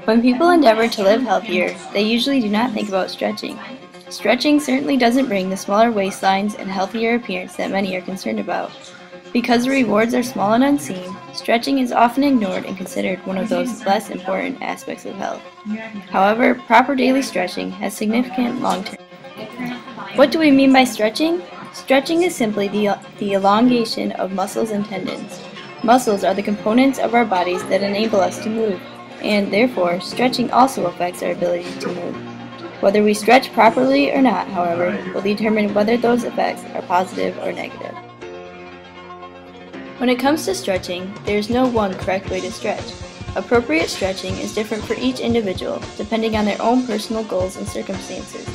When people endeavor to live healthier, they usually do not think about stretching. Stretching certainly doesn't bring the smaller waistlines and healthier appearance that many are concerned about. Because the rewards are small and unseen, stretching is often ignored and considered one of those less important aspects of health. However, proper daily stretching has significant long-term. What do we mean by stretching? Stretching is simply the elongation of muscles and tendons. Muscles are the components of our bodies that enable us to move, and therefore, stretching also affects our ability to move. Whether we stretch properly or not, however, will determine whether those effects are positive or negative. When it comes to stretching, there is no one correct way to stretch. Appropriate stretching is different for each individual, depending on their own personal goals and circumstances.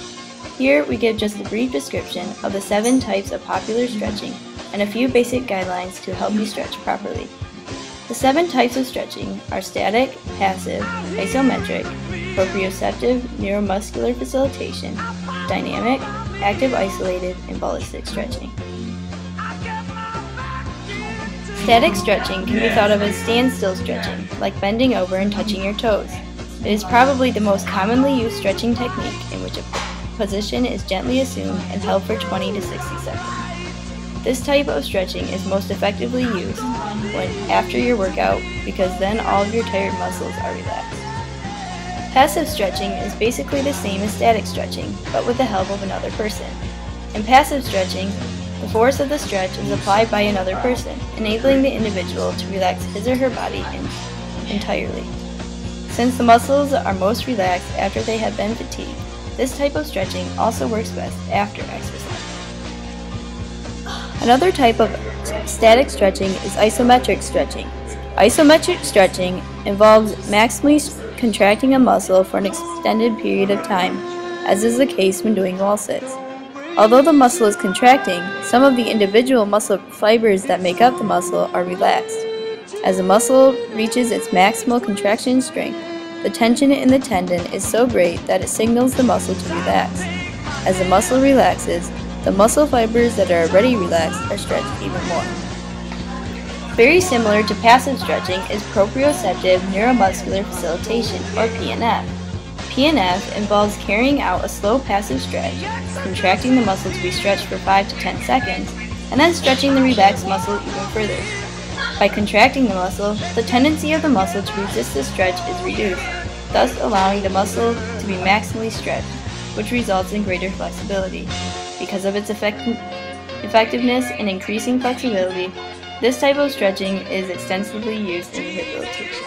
Here, we give just a brief description of the 7 types of popular stretching and a few basic guidelines to help you stretch properly. The 7 types of stretching are static, passive, isometric, proprioceptive, neuromuscular facilitation, dynamic, active isolated, and ballistic stretching. Static stretching can be thought of as standstill stretching, like bending over and touching your toes. It is probably the most commonly used stretching technique in which a position is gently assumed and held for 20 to 60 seconds. This type of stretching is most effectively used after your workout because then all of your tired muscles are relaxed. Passive stretching is basically the same as static stretching, but with the help of another person. In passive stretching, the force of the stretch is applied by another person, enabling the individual to relax his or her body entirely. Since the muscles are most relaxed after they have been fatigued, this type of stretching also works best after exercise. Another type of static stretching is isometric stretching. Isometric stretching involves maximally contracting a muscle for an extended period of time, as is the case when doing wall sits. Although the muscle is contracting, some of the individual muscle fibers that make up the muscle are relaxed. As the muscle reaches its maximal contraction strength, the tension in the tendon is so great that it signals the muscle to relax. As the muscle relaxes, the muscle fibers that are already relaxed are stretched even more. Very similar to passive stretching is proprioceptive neuromuscular facilitation, or PNF. PNF involves carrying out a slow passive stretch, contracting the muscle to be stretched for 5 to 10 seconds, and then stretching the relaxed muscle even further. By contracting the muscle, the tendency of the muscle to resist the stretch is reduced, thus allowing the muscle to be maximally stretched, which results in greater flexibility. Because of its effectiveness in increasing flexibility, this type of stretching is extensively used in rehabilitation.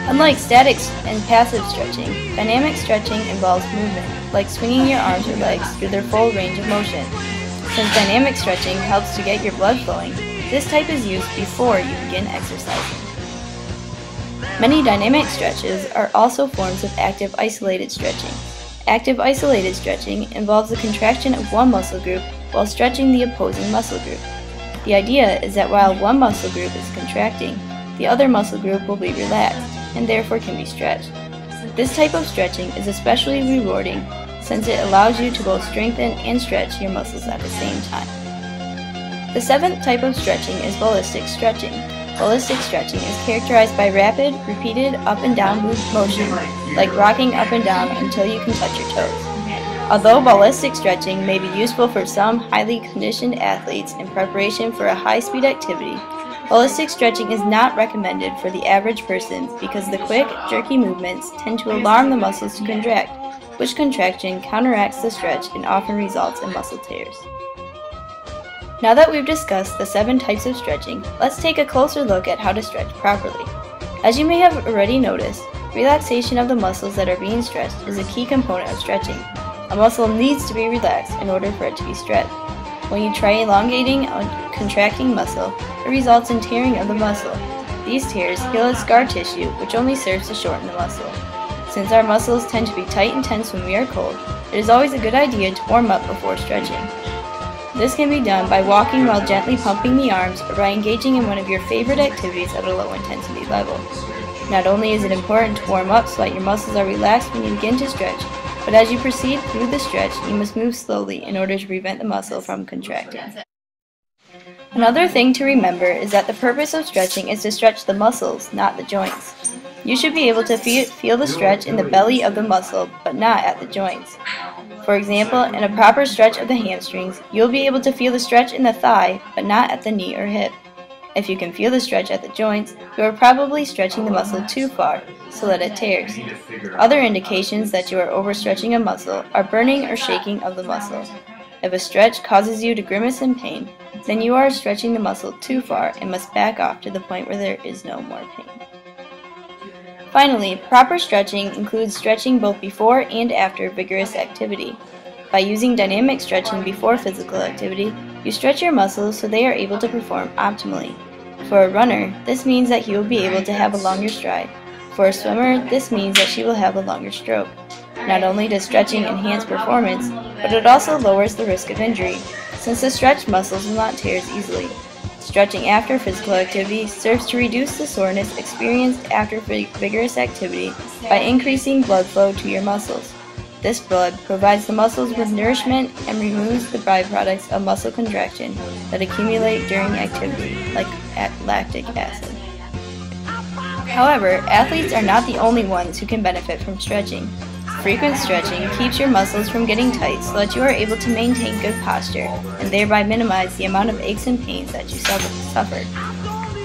Unlike static and passive stretching, dynamic stretching involves movement, like swinging your arms or legs through their full range of motion. Since dynamic stretching helps to get your blood flowing, this type is used before you begin exercising. Many dynamic stretches are also forms of active isolated stretching. Active isolated stretching involves the contraction of one muscle group while stretching the opposing muscle group. The idea is that while one muscle group is contracting, the other muscle group will be relaxed and therefore can be stretched. This type of stretching is especially rewarding since it allows you to both strengthen and stretch your muscles at the same time. The 7th type of stretching is ballistic stretching. Ballistic stretching is characterized by rapid, repeated up and down motion, like rocking up and down until you can touch your toes. Although ballistic stretching may be useful for some highly conditioned athletes in preparation for a high-speed activity, ballistic stretching is not recommended for the average person because the quick, jerky movements tend to alarm the muscles to contract, which contraction counteracts the stretch and often results in muscle tears. Now that we've discussed the 7 types of stretching, let's take a closer look at how to stretch properly. As you may have already noticed, relaxation of the muscles that are being stretched is a key component of stretching. A muscle needs to be relaxed in order for it to be stretched. When you try elongating a contracting muscle, it results in tearing of the muscle. These tears heal as scar tissue, which only serves to shorten the muscle. Since our muscles tend to be tight and tense when we are cold, it is always a good idea to warm up before stretching. This can be done by walking while gently pumping the arms or by engaging in one of your favorite activities at a low intensity level. Not only is it important to warm up so that your muscles are relaxed when you begin to stretch, but as you proceed through the stretch, you must move slowly in order to prevent the muscle from contracting. Another thing to remember is that the purpose of stretching is to stretch the muscles, not the joints. You should be able to feel the stretch in the belly of the muscle, but not at the joints. For example, in a proper stretch of the hamstrings, you'll be able to feel the stretch in the thigh, but not at the knee or hip. If you can feel the stretch at the joints, you are probably stretching the muscle too far, so that it tears. Other indications that you are overstretching a muscle are burning or shaking of the muscle. If a stretch causes you to grimace in pain, then you are stretching the muscle too far and must back off to the point where there is no more pain. Finally, proper stretching includes stretching both before and after vigorous activity. By using dynamic stretching before physical activity, you stretch your muscles so they are able to perform optimally. For a runner, this means that he will be able to have a longer stride. For a swimmer, this means that she will have a longer stroke. Not only does stretching enhance performance, but it also lowers the risk of injury, since the stretched muscles will not tear as easily. Stretching after physical activity serves to reduce the soreness experienced after vigorous activity by increasing blood flow to your muscles. This blood provides the muscles with nourishment and removes the byproducts of muscle contraction that accumulate during activity, like lactic acid. However, athletes are not the only ones who can benefit from stretching. Frequent stretching keeps your muscles from getting tight so that you are able to maintain good posture and thereby minimize the amount of aches and pains that you suffer.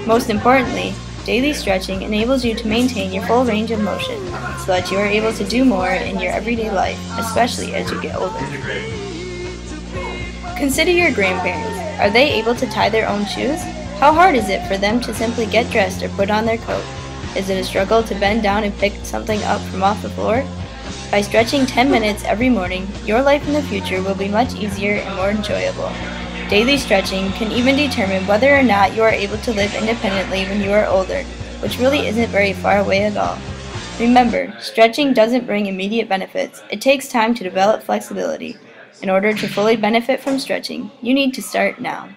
Most importantly, daily stretching enables you to maintain your full range of motion so that you are able to do more in your everyday life, especially as you get older. Consider your grandparents. Are they able to tie their own shoes? How hard is it for them to simply get dressed or put on their coat? Is it a struggle to bend down and pick something up from off the floor? By stretching 10 minutes every morning, your life in the future will be much easier and more enjoyable. Daily stretching can even determine whether or not you are able to live independently when you are older, which really isn't very far away at all. Remember, stretching doesn't bring immediate benefits. It takes time to develop flexibility. In order to fully benefit from stretching, you need to start now.